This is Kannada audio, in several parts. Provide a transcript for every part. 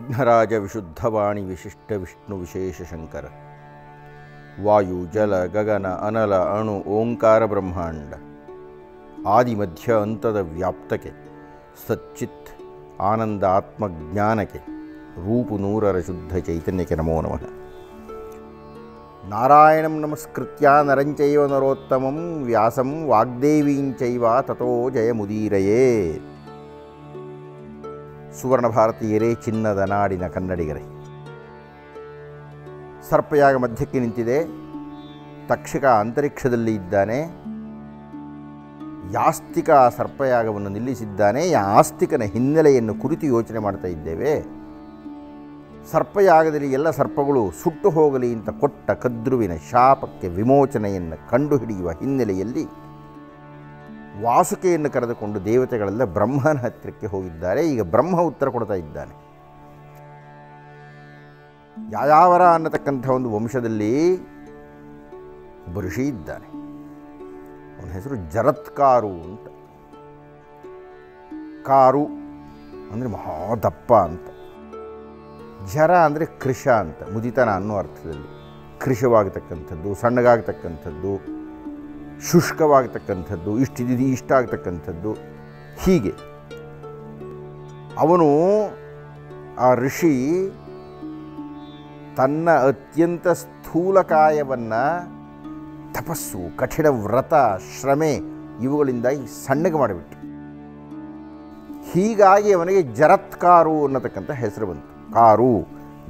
ವಿಘ್ನರಾಜ ವಿಶುದ್ಧವಾಣಿ ವಿಶಿಷ್ಟ ವಿಷ್ಣು ವಿಶೇಷ ಶಂಕರ ವಾಯು ಜಲ ಗಗನ ಅನಲ ಅಣು ಓಂಕಾರ ಬ್ರಹ್ಮಾಂಡ ಆದಿ ಮಧ್ಯ ಅಂತದ ವ್ಯಾಪ್ತಕ್ಕೆ ಸಚ್ಚಿತ್ ಆನಂದ ಆತ್ಮಜ್ಞಾನಕ್ಕೆ ರೂಪು ನೂರರ ಶುದ್ಧ ಚೈತನ್ಯಕ್ಕೆ ನಮೋ ನಮಃ. ನಾರಾಯಣಂ ನಮಸ್ಕೃತ್ಯ ನರಂಚೈವ ನರೋತ್ತಮಂ ವ್ಯಾಸಂ ವಾಗ್ದೇವೀಂಚೈವ ತಥೋ ಜಯಮುದೀರಯೇ. ಸುವರ್ಣ ಭಾರತೀಯರೇ, ಚಿನ್ನದ ನಾಡಿನ ಕನ್ನಡಿಗರೇ, ಸರ್ಪಯಾಗ ಮಧ್ಯಕ್ಕೆ ನಿಂತಿದೆ. ತಕ್ಷಕ ಅಂತರಿಕ್ಷದಲ್ಲಿ ಇದ್ದಾನೆ. ಯಾಸ್ತಿಕ ಸರ್ಪಯಾಗವನ್ನು ನಿಲ್ಲಿಸಿದ್ದಾನೆ. ಯಾಸ್ತಿಕನ ಹಿನ್ನೆಲೆಯನ್ನು ಕುರಿತು ಯೋಚನೆ ಮಾಡ್ತಾ ಇದ್ದೇವೆ. ಸರ್ಪಯಾಗದಲ್ಲಿ ಎಲ್ಲ ಸರ್ಪಗಳು ಸುಟ್ಟು ಹೋಗಲಿ ಅಂತ ಕೊಟ್ಟ ಕದ್ರುವಿನ ಶಾಪಕ್ಕೆ ವಿಮೋಚನೆಯನ್ನು ಕಂಡುಹಿಡಿಯುವ ಹಿನ್ನೆಲೆಯಲ್ಲಿ ವಾಸುಕಿಯನ್ನು ಕರೆದುಕೊಂಡು ದೇವತೆಗಳೆಲ್ಲ ಬ್ರಹ್ಮನ ಹತ್ತಿರಕ್ಕೆ ಹೋಗಿದ್ದಾರೆ. ಈಗ ಬ್ರಹ್ಮ ಉತ್ತರ ಕೊಡ್ತಾ ಇದ್ದಾನೆ. ಯಾಯಾವರ ಅನ್ನತಕ್ಕಂಥ ಒಂದು ವಂಶದಲ್ಲಿ ಒಬ್ಬ ಋಷಿ ಇದ್ದಾನೆ. ಅವನ ಹೆಸರು ಜರತ್ಕಾರು ಅಂತ. ಕಾರು ಅಂದರೆ ಮಹಾದಪ್ಪ ಅಂತ. ಜರ ಅಂದರೆ ಕೃಶ ಅಂತ, ಮುದಿತನ ಅನ್ನೋ ಅರ್ಥದಲ್ಲಿ. ಕೃಶವಾಗತಕ್ಕಂಥದ್ದು, ಸಣ್ಣಗಾಗತಕ್ಕಂಥದ್ದು, ಶುಷ್ಕವಾಗತಕ್ಕಂಥದ್ದು, ಇಷ್ಟ ಆಗ್ತಕ್ಕಂಥದ್ದು, ಹೀಗೆ. ಅವನು ಆ ಋಷಿ ತನ್ನ ಅತ್ಯಂತ ಸ್ಥೂಲಕಾಯವನ್ನು ತಪಸ್ಸು, ಕಠಿಣ ವ್ರತ, ಶ್ರಮೆ ಇವುಗಳಿಂದ ಸಣ್ಣಗೆ ಮಾಡಿಬಿಟ್ಟು, ಹೀಗಾಗಿ ಅವನಿಗೆ ಜರತ್ಕಾರು ಅನ್ನತಕ್ಕಂಥ ಹೆಸರು ಬಂತು. ಕಾರು,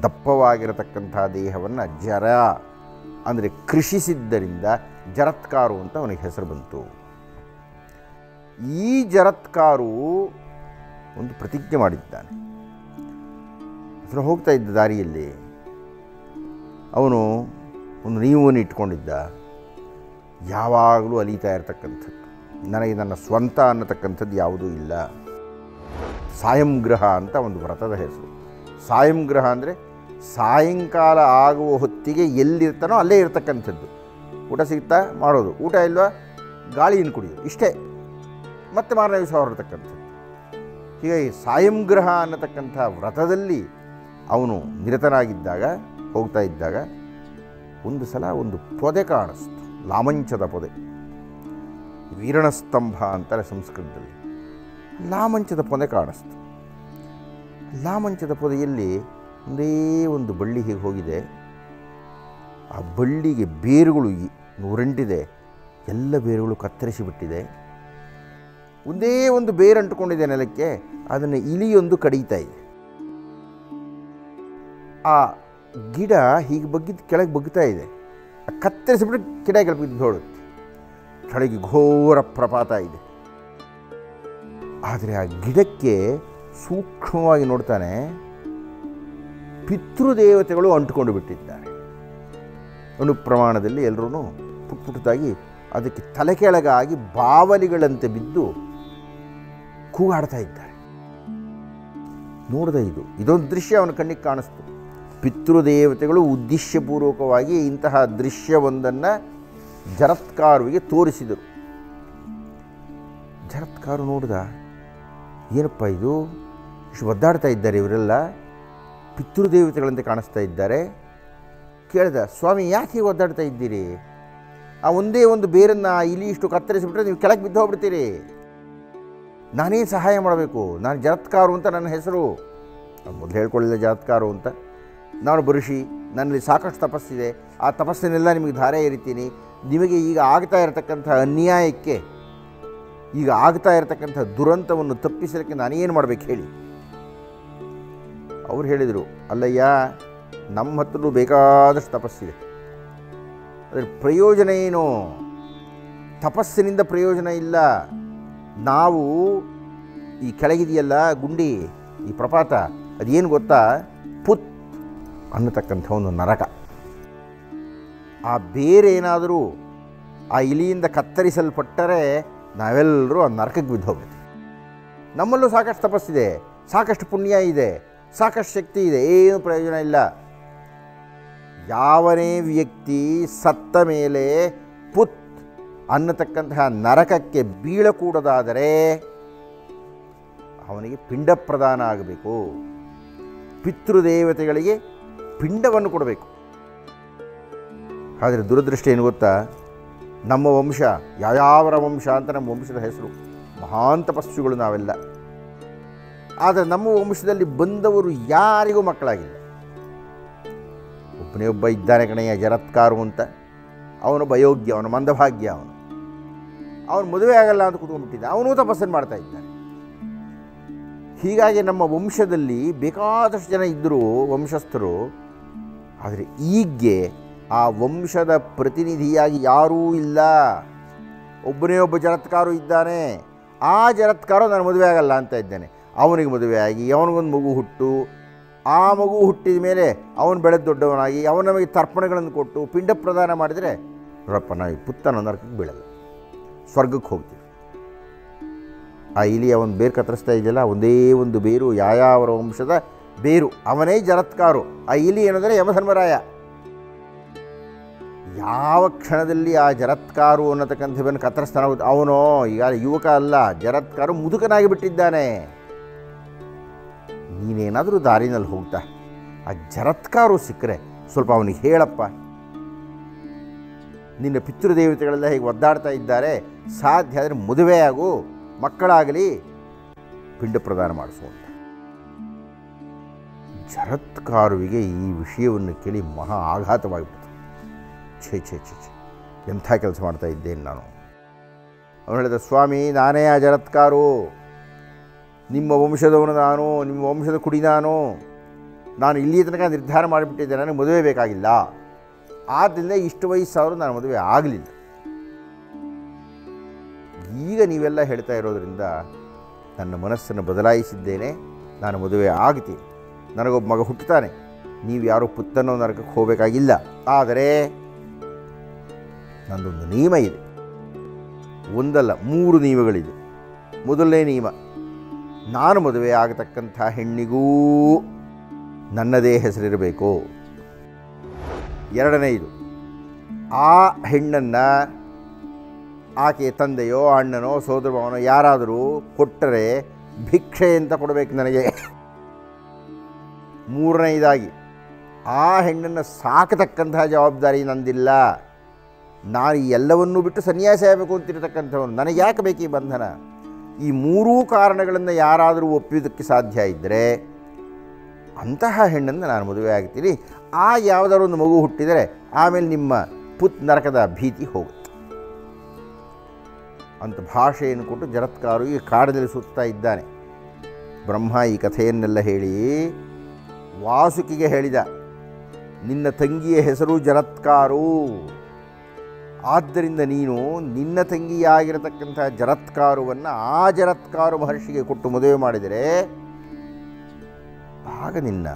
ದಪ್ಪವಾಗಿರತಕ್ಕಂಥ ದೇಹವನ್ನು ಜರ ಅಂದರೆ ಕೃಷಿಸಿದ್ದರಿಂದ ಜರತ್ಕಾರು ಅಂತ ಅವನಿಗೆ ಹೆಸರು ಬಂತು. ಈ ಜರತ್ಕಾರು ಒಂದು ಪ್ರತಿಜ್ಞೆ ಮಾಡಿದ್ದಾನೆ. ಅದನ್ನು ಹೋಗ್ತಾ ಇದ್ದ ದಾರಿಯಲ್ಲಿ ಅವನು ಒಂದು ನಿಯಮವನ್ನು ಇಟ್ಕೊಂಡಿದ್ದ. ಯಾವಾಗಲೂ ಅಲೀತಾ ಇರತಕ್ಕಂಥದ್ದು, ನನಗೆ ನನ್ನ ಸ್ವಂತ ಅನ್ನತಕ್ಕಂಥದ್ದು ಯಾವುದೂ ಇಲ್ಲ. ಸಾಯಂಗ್ರಹ ಅಂತ ಒಂದು ವ್ರತದ ಹೆಸರು. ಸಾಯಂಗ್ರಹ ಅಂದರೆ ಸಾಯಂಕಾಲ ಆಗುವ ಹೊತ್ತಿಗೆ ಎಲ್ಲಿರ್ತಾನೋ ಅಲ್ಲೇ ಇರ್ತಕ್ಕಂಥದ್ದು. ಊಟ ಸಿಗ್ತಾ ಮಾಡೋದು, ಊಟ ಇಲ್ವಾ ಗಾಳಿಯನ್ನು ಕುಡಿಯೋದು, ಇಷ್ಟೇ. ಮತ್ತೆ ಮಾರನೇ ದಿವಸ ಹೊರತಕ್ಕಂಥದ್ದು. ಹೀಗಾಗಿ ಸಾಯಂಗ್ರಹ ಅನ್ನತಕ್ಕಂಥ ವ್ರತದಲ್ಲಿ ಅವನು ನಿರತನಾಗಿದ್ದಾಗ, ಹೋಗ್ತಾ ಇದ್ದಾಗ ಒಂದು ಸಲ ಒಂದು ಪೊದೆ ಕಾಣಿಸ್ತು. ಲಾಮಂಚದ ಪೊದೆ, ವೀರಣಸ್ತಂಭ ಅಂತಾರೆ ಸಂಸ್ಕೃತದಲ್ಲಿ. ಲಾಮಂಚದ ಪೊದೆ ಕಾಣಿಸ್ತು. ಲಾಮಂಚದ ಪೊದೆಯಲ್ಲಿ ಒಂದೇ ಒಂದು ಬಳ್ಳಿ ಹೀಗೆ ಹೋಗಿದೆ. ಆ ಬಳ್ಳಿಗೆ ಬೇರುಗಳು ಉರಂಟಿದೆ. ಎಲ್ಲ ಬೇರುಗಳು ಕತ್ತರಿಸಿಬಿಟ್ಟಿದೆ. ಒಂದೇ ಒಂದು ಬೇರು ಅಂಟುಕೊಂಡಿದೆ ನೆಲಕ್ಕೆ. ಅದನ್ನು ಇಲಿಯೊಂದು ಕಡಿತಾ ಇದೆ. ಆ ಗಿಡ ಹೀಗೆ ಬಗ್ಗಿದ್ದು ಕೆಳಗೆ ಬಗ್ತಾ ಇದೆ. ಕತ್ತರಿಸಿಬಿಟ್ಟು ಕೆಳಗೆ ಬಿದ್ದು ಹೋಡುತ್ತೆ. ಕೆಳಗೆ ಘೋರ ಪ್ರಪಾತ ಇದೆ. ಆದರೆ ಆ ಗಿಡಕ್ಕೆ ಸೂಕ್ಷ್ಮವಾಗಿ ನೋಡ್ತಾನೆ, ಪಿತೃದೇವತೆಗಳು ಅಂಟುಕೊಂಡು ಬಿಟ್ಟಿದ್ದಾರೆ. ಅಣು ಪ್ರಮಾಣದಲ್ಲಿ ಎಲ್ಲರೂ ಪುಟ್ಟದಾಗಿ ಅದಕ್ಕೆ ತಲೆ ಕೆಳಗಾಗಿ ಬಾವಲಿಗಳಂತೆ ಬಿದ್ದು ಕೂಗಾಡ್ತಾ ಇದ್ದಾರೆ. ನೋಡಿದ ಇದೊಂದು ದೃಶ್ಯ ಅವನ ಕಣ್ಣಿಗೆ ಕಾಣಿಸ್ತು. ಪಿತೃದೇವತೆಗಳು ಉದ್ದೇಶಪೂರ್ವಕವಾಗಿ ಇಂತಹ ದೃಶ್ಯವೊಂದನ್ನು ಜರತ್ಕಾರುವಿಗೆ ತೋರಿಸಿದರು. ಜರತ್ಕಾರು ನೋಡಿದ, ಏನಪ್ಪ ಇದು, ಇಷ್ಟು ಒದ್ದಾಡ್ತಾ ಇದ್ದಾರೆ ಇವರೆಲ್ಲ, ಪಿತೃದೇವತೆಗಳಂತೆ ಕಾಣಿಸ್ತಾ ಇದ್ದಾರೆ. ಕೇಳಿದ, ಸ್ವಾಮಿ ಯಾಕೆ ಹೀಗೆ ಒದ್ದಾಡ್ತಾ ಇದ್ದೀರಿ? ಆ ಒಂದೇ ಒಂದು ಬೇರನ್ನು ಇಲ್ಲಿ ಇಷ್ಟು ಕತ್ತರಿಸಿಬಿಟ್ರೆ ನೀವು ಕೆಳಗೆ ಬಿದ್ದು ಹೋಗ್ಬಿಡ್ತೀರಿ. ನಾನೇನು ಸಹಾಯ ಮಾಡಬೇಕು? ನಾನು ಜರತ್ಕಾರು ಅಂತ ನನ್ನ ಹೆಸರು. ಮೊದಲು ಹೇಳ್ಕೊಳ್ಳಿಲ್ಲ ಜರತ್ಕಾರು ಅಂತ. ನಾನು ಋಷಿ, ನನ್ನಲ್ಲಿ ಸಾಕಷ್ಟು ತಪಸ್ಸಿದೆ. ಆ ತಪಸ್ಸನ್ನೆಲ್ಲ ನಿಮಗೆ ಧಾರೆ ಎರಿತೀನಿ. ನಿಮಗೆ ಈಗ ಆಗ್ತಾ ಇರತಕ್ಕಂಥ ಅನ್ಯಾಯಕ್ಕೆ, ಈಗ ಆಗ್ತಾ ಇರತಕ್ಕಂಥ ದುರಂತವನ್ನು ತಪ್ಪಿಸಲಿಕ್ಕೆ ನಾನೇನು ಮಾಡಬೇಕು ಹೇಳಿ? ಅವ್ರು ಹೇಳಿದರು, ಅಲ್ಲಯ್ಯ, ನಮ್ಮ ಹತ್ರನೂ ಬೇಕಾದಷ್ಟು ತಪಸ್ಸಿದೆ. ಅದರ ಪ್ರಯೋಜನ ಏನು? ತಪಸ್ಸಿನಿಂದ ಪ್ರಯೋಜನ ಇಲ್ಲ. ನಾವು ಈ ಕೆಳಗಿದೆಯಲ್ಲ ಗುಂಡಿ, ಈ ಪ್ರಪಾತ, ಅದೇನು ಗೊತ್ತಾ? ಪುತ್ ಅನ್ನತಕ್ಕಂಥ ಒಂದು ನರಕ. ಆ ಬೇರೇನಾದರೂ ಆ ಇಲಿಯಿಂದ ಕತ್ತರಿಸಲ್ಪಟ್ಟರೆ ನಾವೆಲ್ಲರೂ ಆ ನರಕಕ್ಕೆ ಬಿದ್ದು ಹೋಗ್ತೀವಿ. ನಮ್ಮಲ್ಲೂ ಸಾಕಷ್ಟು ತಪಸ್ಸಿದೆ, ಸಾಕಷ್ಟು ಪುಣ್ಯ ಇದೆ, ಸಾಕಷ್ಟು ಶಕ್ತಿ ಇದೆ, ಏನು ಪ್ರಯೋಜನ ಇಲ್ಲ. ಯಾವನೇ ವ್ಯಕ್ತಿ ಸತ್ತ ಮೇಲೆ ಪುತ್ ಅನ್ನತಕ್ಕಂತಹ ನರಕಕ್ಕೆ ಬೀಳಕೂಡದಾದರೆ ಅವನಿಗೆ ಪಿಂಡ ಪ್ರದಾನ ಆಗಬೇಕು. ಪಿತೃದೇವತೆಗಳಿಗೆ ಪಿಂಡವನ್ನು ಕೊಡಬೇಕು. ಆದರೆ ದುರದೃಷ್ಟ ಏನು ಗೊತ್ತಾ, ನಮ್ಮ ವಂಶ ಯಾಯಾವರ ವಂಶ ಅಂತ ನಮ್ಮ ವಂಶದ ಹೆಸರು, ಮಹಾನ್ ತಪಸ್ವಿಗಳು ನಾವೆಲ್ಲ. ಆದರೆ ನಮ್ಮ ವಂಶದಲ್ಲಿ ಬಂದವರು ಯಾರಿಗೂ ಮಕ್ಕಳಾಗಿಲ್ಲ. ಒಬ್ಬನೇ ಒಬ್ಬ ಇದ್ದಾನೆ ಕಣಯ್ಯ, ಜರತ್ಕಾರು ಅಂತ. ಅವನು ಅಯೋಗ್ಯ, ಅವನು ಮಂದಭಾಗ್ಯ, ಅವನು ಮದುವೆ ಆಗಲ್ಲ ಅಂತ ಕೂತ್ಕೊಂಡ್ಬಿಟ್ಟಿದ್ದ. ಅವನೂ ತಪಸ್ಸನ್ನು ಮಾಡ್ತಾ ಇದ್ದಾನೆ. ಹೀಗಾಗಿ ನಮ್ಮ ವಂಶದಲ್ಲಿ ಬೇಕಾದಷ್ಟು ಜನ ಇದ್ದರು ವಂಶಸ್ಥರು. ಆದರೆ ಈಗ್ಗೆ ಆ ವಂಶದ ಪ್ರತಿನಿಧಿಯಾಗಿ ಯಾರೂ ಇಲ್ಲ. ಒಬ್ಬನೇ ಒಬ್ಬ ಜರತ್ಕಾರು ಇದ್ದಾನೆ. ಆ ಜರತ್ಕಾರು ನಾನು ಮದುವೆ ಆಗಲ್ಲ ಅಂತ ಇದ್ದಾನೆ. ಅವನಿಗೆ ಮದುವೆ ಆಗಿ ಅವನಿಗೊಂದು ಮಗು ಹುಟ್ಟು, ಆ ಮಗು ಹುಟ್ಟಿದ ಮೇಲೆ ಅವನು ಬೆಳೆದ ದೊಡ್ಡವನಾಗಿ ಅವನು ನಮಗೆ ತರ್ಪಣೆಗಳನ್ನು ಕೊಟ್ಟು ಪಿಂಡ ಪ್ರದಾನ ಮಾಡಿದರೆ ನೋಡಪ್ಪ, ನಾವು ಪುತ್ತನ ನರಕಕ್ಕೆ ಬೀಳಲ್ಲ, ಸ್ವರ್ಗಕ್ಕೆ ಹೋಗ್ತೀವಿ. ಆ ಇಲಿ ಅವನು ಬೇರು ಕತ್ತರಿಸ್ತಾ ಇದೆಯಲ್ಲ, ಒಂದೇ ಒಂದು ಬೇರು ಯಾಯಾವರ ವಂಶದ ಬೇರು, ಅವನೇ ಜರತ್ಕಾರು. ಆ ಇಲಿ ಏನಂದರೆ ಯಮಧರ್ಮರಾಯ. ಯಾವ ಕ್ಷಣದಲ್ಲಿ ಆ ಜರತ್ಕಾರು ಅನ್ನತಕ್ಕಂಥವನು ಕತ್ತರಿಸ್ತಾನ, ಅವನು ಈಗ ಯುವಕ ಅಲ್ಲ, ಜರತ್ಕಾರು ಮುದುಕನಾಗಿ ಬಿಟ್ಟಿದ್ದಾನೆ. ನೀನೇನಾದರೂ ದಾರಿನಲ್ಲಿ ಹೋಗ್ತಾ ಆ ಜರತ್ಕಾರು ಸಿಕ್ಕರೆ ಸ್ವಲ್ಪ ಅವನಿಗೆ ಹೇಳಪ್ಪ, ನಿನ್ನ ಪಿತೃದೇವತೆಗಳೆಲ್ಲ ಹೇಗೆ ಒದ್ದಾಡ್ತಾ ಇದ್ದಾರೆ, ಸಾಧ್ಯ ಆದರೆ ಮದುವೆಯಾಗು, ಮಕ್ಕಳಾಗಲಿ, ಪಿಂಡ ಪ್ರದಾನ ಮಾಡಿಸುವಂತ. ಜರತ್ಕಾರುವಿಗೆ ಈ ವಿಷಯವನ್ನು ಕೇಳಿ ಮಹಾ ಆಘಾತವಾಗಿಬಿಡ್ತು. ಛೇ ಛೇ ಛೇ ಛೇ, ಎಂಥ ಕೆಲಸ ಮಾಡ್ತಾ ಇದ್ದೇನೆ ನಾನು. ಅವನು ಹೇಳಿದ, ಸ್ವಾಮಿ, ನಾನೇ ಆ ಜರತ್ಕಾರು, ನಿಮ್ಮ ವಂಶದವನು ನಾನು, ನಿಮ್ಮ ವಂಶದ ಕುಡಿ ನಾನು ಇಲ್ಲಿಯ ತನಕ ನಿರ್ಧಾರ ಮಾಡಿಬಿಟ್ಟಿದ್ದೆ, ನನಗೆ ಮದುವೆ ಬೇಕಾಗಿಲ್ಲ. ಆದ್ದರಿಂದ ಇಷ್ಟು ವಯಸ್ಸಾದರೂ ನಾನು ಮದುವೆ ಆಗಲಿಲ್ಲ. ಈಗ ನೀವೆಲ್ಲ ಹೇಳ್ತಾ ಇರೋದರಿಂದ ನನ್ನ ಮನಸ್ಸನ್ನು ಬದಲಾಯಿಸಿದ್ದೇನೆ, ನಾನು ಮದುವೆ ಆಗ್ತೀನಿ, ನನಗೊಬ್ಬ ಮಗ ಹುಟ್ಟುತ್ತಾನೆ, ನೀವು ಯಾರೋ ಪುತ್ತನೋ ನರಕಕ್ಕೆ ಹೋಗಬೇಕಾಗಿಲ್ಲ. ಆದರೆ ನನ್ನದೊಂದು ನಿಯಮ ಇದೆ, ಒಂದಲ್ಲ 3 ನಿಯಮಗಳಿದೆ. ಮೊದಲನೇ ನಿಯಮ, ನಾನು ಮದುವೆ ಆಗತಕ್ಕಂಥ ಹೆಣ್ಣಿಗೂ ನನ್ನದೇ ಹೆಸರಿರಬೇಕು. ಎರಡನೆಯದು, ಆ ಹೆಣ್ಣನ್ನು ಆಕೆಯ ತಂದೆಯೋ ಅಣ್ಣನೋ ಸೋದರಭಾವನೋ ಯಾರಾದರೂ ಕೊಟ್ಟರೆ ಭಿಕ್ಷೆ ಅಂತ ಕೊಡಬೇಕು ನನಗೆ. ಮೂರನೆಯದಾಗಿ, ಆ ಹೆಣ್ಣನ್ನು ಸಾಕತಕ್ಕಂತಹ ಜವಾಬ್ದಾರಿ ನಂದಿಲ್ಲ. ನಾನು ಈ ಎಲ್ಲವನ್ನೂ ಬಿಟ್ಟು ಸನ್ಯಾಸಿ ಆಗಬೇಕು ಅಂತಿರತಕ್ಕಂಥವನು, ನನಗೆ ಯಾಕೆ ಬೇಕು ಈ ಬಂಧನ? ಈ 3 ಕಾರಣಗಳನ್ನು ಯಾರಾದರೂ ಒಪ್ಪುವುದಕ್ಕೆ ಸಾಧ್ಯ ಇದ್ದರೆ ಅಂತಹ ಹೆಣ್ಣನ್ನು ನಾನು ಮದುವೆ ಆಗ್ತೀನಿ. ಆ ಯಾವುದಾದ್ರು ಒಂದು ಮಗು ಹುಟ್ಟಿದರೆ ಆಮೇಲೆ ನಿಮ್ಮ ನರಕದ ಭೀತಿ ಹೋಗುತ್ತೆ ಅಂತ ಭಾಷೆಯನ್ನು ಕೊಟ್ಟು ಜರತ್ಕಾರು ಈ ಕಾಡಿನಲ್ಲಿ ಸುತ್ತಾ ಇದ್ದಾನೆ. ಬ್ರಹ್ಮ ಈ ಕಥೆಯನ್ನೆಲ್ಲ ಹೇಳಿ ವಾಸುಕಿಗೆ ಹೇಳಿದ, ನಿನ್ನ ತಂಗಿಯ ಹೆಸರು ಜರತ್ಕಾರು, ಆದ್ದರಿಂದ ನೀನು ನಿನ್ನ ತಂಗಿಯಾಗಿರತಕ್ಕಂಥ ಜರತ್ಕಾರುವನ್ನು ಆ ಜರತ್ಕಾರು ಮಹರ್ಷಿಗೆ ಕೊಟ್ಟು ಮದುವೆ ಮಾಡಿದರೆ ಆಗ ನಿನ್ನ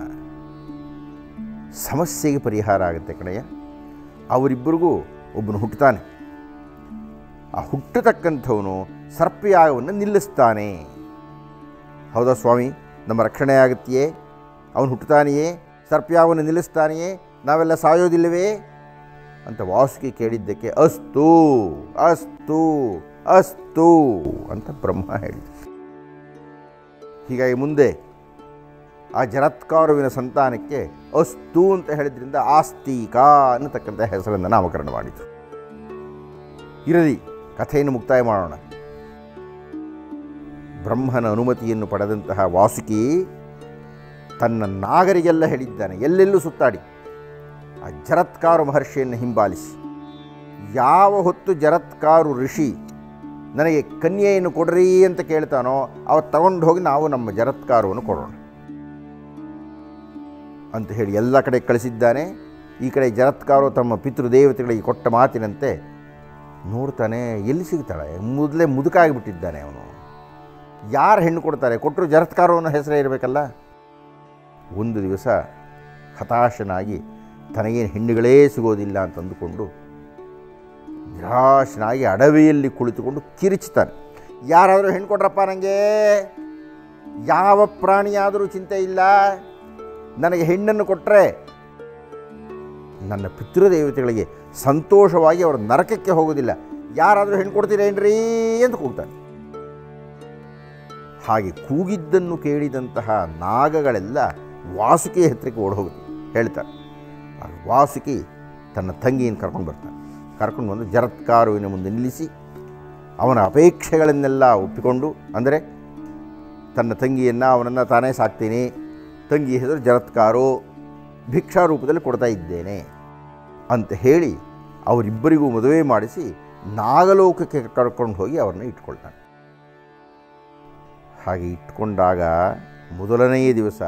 ಸಮಸ್ಯೆಗೆ ಪರಿಹಾರ ಆಗುತ್ತೆ ಕಣಯ್ಯ. ಅವರಿಬ್ಬರಿಗೂ ಒಬ್ಬನು ಹುಟ್ಟುತ್ತಾನೆ, ಆ ಹುಟ್ಟತಕ್ಕಂಥವನು ಸರ್ಪಯಾಗವನ್ನು ನಿಲ್ಲಿಸ್ತಾನೆ. ಹೌದಾ ಸ್ವಾಮಿ, ನಮ್ಮ ರಕ್ಷಣೆ ಆಗುತ್ತೆಯೇ? ಅವನು ಹುಟ್ಟುತ್ತಾನೆಯೇ, ಸರ್ಪಯಾಗವನ್ನು ನಿಲ್ಲಿಸ್ತಾನೆಯೇ, ನಾವೆಲ್ಲ ಸಾಯೋದಿಲ್ಲವೇ ಅಂತ ವಾಸುಕಿ ಕೇಳಿದ್ದಕ್ಕೆ ಅಸ್ತು ಅಸ್ತು ಅಸ್ತು ಅಂತ ಬ್ರಹ್ಮ ಹೇಳಿದ. ಹೀಗಾಗಿ ಮುಂದೆ ಆ ಜರತ್ಕಾರುವಿನ ಸಂತಾನಕ್ಕೆ ಅಸ್ತು ಅಂತ ಹೇಳಿದ್ರಿಂದ ಆಸ್ತಿಕ ಅನ್ನತಕ್ಕಂಥ ಹೆಸರನ್ನು ನಾಮಕರಣ ಮಾಡಿತು. ಇರಲಿ, ಕಥೆಯನ್ನು ಮುಕ್ತಾಯ ಮಾಡೋಣ. ಬ್ರಹ್ಮನ ಅನುಮತಿಯನ್ನು ಪಡೆದಂತಹ ವಾಸುಕಿ ತನ್ನ ನಾಗರಿಗೆಲ್ಲ ಹೇಳಿದ್ದಾನೆ, ಎಲ್ಲೆಲ್ಲೂ ಸುತ್ತಾಡಿ ಆ ಜರತ್ಕಾರು ಮಹರ್ಷಿಯನ್ನು ಹಿಂಬಾಲಿಸಿ, ಯಾವ ಹೊತ್ತು ಜರತ್ಕಾರು ಋಷಿ ನನಗೆ ಕನ್ಯೆಯನ್ನು ಕೊಡ್ರಿ ಅಂತ ಕೇಳ್ತಾನೋ ಅವತ್ತು ತಗೊಂಡು ಹೋಗಿ ನಾವು ನಮ್ಮ ಜರತ್ಕಾರವನ್ನು ಕೊಡೋಣ ಅಂತ ಹೇಳಿ ಎಲ್ಲ ಕಡೆ ಕಳಿಸಿದ್ದಾನೆ. ಈ ಕಡೆ ಜರತ್ಕಾರು ತಮ್ಮ ಪಿತೃದೇವತೆಗಳಿಗೆ ಕೊಟ್ಟ ಮಾತಿನಂತೆ ನೋಡ್ತಾನೆ, ಎಲ್ಲಿ ಸಿಗ್ತಾಳೆ, ಮೊದಲೇ ಮುದುಕಾಗಿಬಿಟ್ಟಿದ್ದಾನೆ ಅವನು. ಯಾರು ಹೆಣ್ಣು ಕೊಡ್ತಾರೆ? ಕೊಟ್ಟರು ಜರತ್ಕಾರವನ್ನ ಹೆಸರೇ ಇರಬೇಕಲ್ಲ. ಒಂದು ದಿವಸ ಹತಾಶನಾಗಿ ತನಗೇನು ಹೆಣ್ಣುಗಳೇ ಸಿಗೋದಿಲ್ಲ ಅಂತ ಅಂದುಕೊಂಡು ನಿರಾಶನಾಗಿ ಅಡವಿಯಲ್ಲಿ ಕುಳಿತುಕೊಂಡು ಕಿರಿಚ್ತಾನೆ. ಯಾರಾದರೂ ಹೆಣ್ಣು ಕೊಡ್ರಪ್ಪ ನನಗೆ, ಯಾವ ಪ್ರಾಣಿಯಾದರೂ ಚಿಂತೆ ಇಲ್ಲ, ನನಗೆ ಹೆಣ್ಣನ್ನು ಕೊಟ್ಟರೆ ನನ್ನ ಪಿತೃದೇವತೆಗಳಿಗೆ ಸಂತೋಷವಾಗಿ ಅವರ ನರಕಕ್ಕೆ ಹೋಗೋದಿಲ್ಲ, ಯಾರಾದರೂ ಹೆಣ್ಣು ಕೊಡ್ತೀರೇನ್ರೀ ಅಂತ ಕೂಗ್ತಾನೆ. ಹಾಗೆ ಕೂಗಿದ್ದನ್ನು ಕೇಳಿದಂತಹ ನಾಗಗಳೆಲ್ಲ ವಾಸುಕಿ ಹತ್ತಿರಕ್ಕೆ ಓಡಿ ಹೋಗುತ್ತೆ ಹೇಳ್ತಾರೆ. ಆಗ ವಾಸುಕಿ ತನ್ನ ತಂಗಿಯನ್ನು ಕರ್ಕೊಂಡು ಬರ್ತಾನೆ. ಕರ್ಕೊಂಡು ಬಂದು ಜರತ್ಕಾರುವಿನ ಮುಂದೆ ನಿಲ್ಲಿಸಿ ಅವನ ಅಪೇಕ್ಷೆಗಳನ್ನೆಲ್ಲ ಒಪ್ಪಿಕೊಂಡು, ಅಂದರೆ ತನ್ನ ತಂಗಿಯನ್ನು ಅವನನ್ನು ತಾನೇ ಸಾಕ್ತೀನಿ, ತಂಗಿ ಹೆಸರು ಜರತ್ಕಾರು, ಭಿಕ್ಷಾ ರೂಪದಲ್ಲಿ ಕೊಡ್ತಾ ಇದ್ದೇನೆ ಅಂತ ಹೇಳಿ ಅವರಿಬ್ಬರಿಗೂ ಮದುವೆ ಮಾಡಿಸಿ ನಾಗಲೋಕಕ್ಕೆ ಕರ್ಕೊಂಡು ಹೋಗಿ ಅವ್ರನ್ನ ಇಟ್ಕೊಳ್ತಾನೆ. ಹಾಗೆ ಇಟ್ಕೊಂಡಾಗ ಮೊದಲನೆಯ ದಿವಸ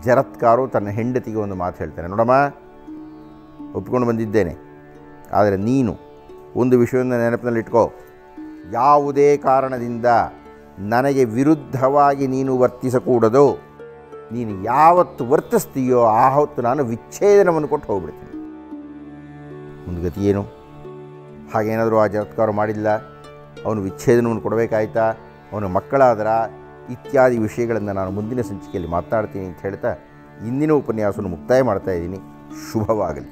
ಜರತ್ಕಾರು ತನ್ನ ಹೆಂಡತಿಗೆ ಒಂದು ಮಾತು ಹೇಳ್ತಾನೆ. ನೋಡಮ್ಮ, ಒಪ್ಪಿಕೊಂಡು ಬಂದಿದ್ದೇನೆ, ಆದರೆ ನೀನು ಒಂದು ವಿಷಯವನ್ನು ನೆನಪಿನಲ್ಲಿ ಇಟ್ಕೋ, ಯಾವುದೇ ಕಾರಣದಿಂದ ನನಗೆ ವಿರುದ್ಧವಾಗಿ ನೀನು ವರ್ತಿಸಕೂಡದು. ನೀನು ಯಾವತ್ತು ವರ್ತಿಸ್ತೀಯೋ ಆ ಹೊತ್ತು ನಾನು ವಿಚ್ಛೇದನವನ್ನು ಕೊಟ್ಟು ಹೋಗ್ಬಿಡ್ತೀನಿ. ಮುಂದುಗತಿ ಏನು? ಹಾಗೇನಾದರೂ ಆ ಜರತ್ಕಾರು ಮಾಡಿಲ್ಲ, ಅವನು ವಿಚ್ಛೇದನವನ್ನು ಕೊಡಬೇಕಾಯ್ತಾ, ಅವನ ಮಕ್ಕಳಾದರ ಇತ್ಯಾದಿ ವಿಷಯಗಳನ್ನು ನಾನು ಮುಂದಿನ ಸಂಚಿಕೆಯಲ್ಲಿ ಮಾತನಾಡ್ತೀನಿ ಅಂತ ಹೇಳ್ತಾ ಇಂದಿನ ಉಪನ್ಯಾಸವನ್ನು ಮುಕ್ತಾಯ ಮಾಡ್ತಾಯಿದ್ದೀನಿ. ಶುಭವಾಗಲಿ.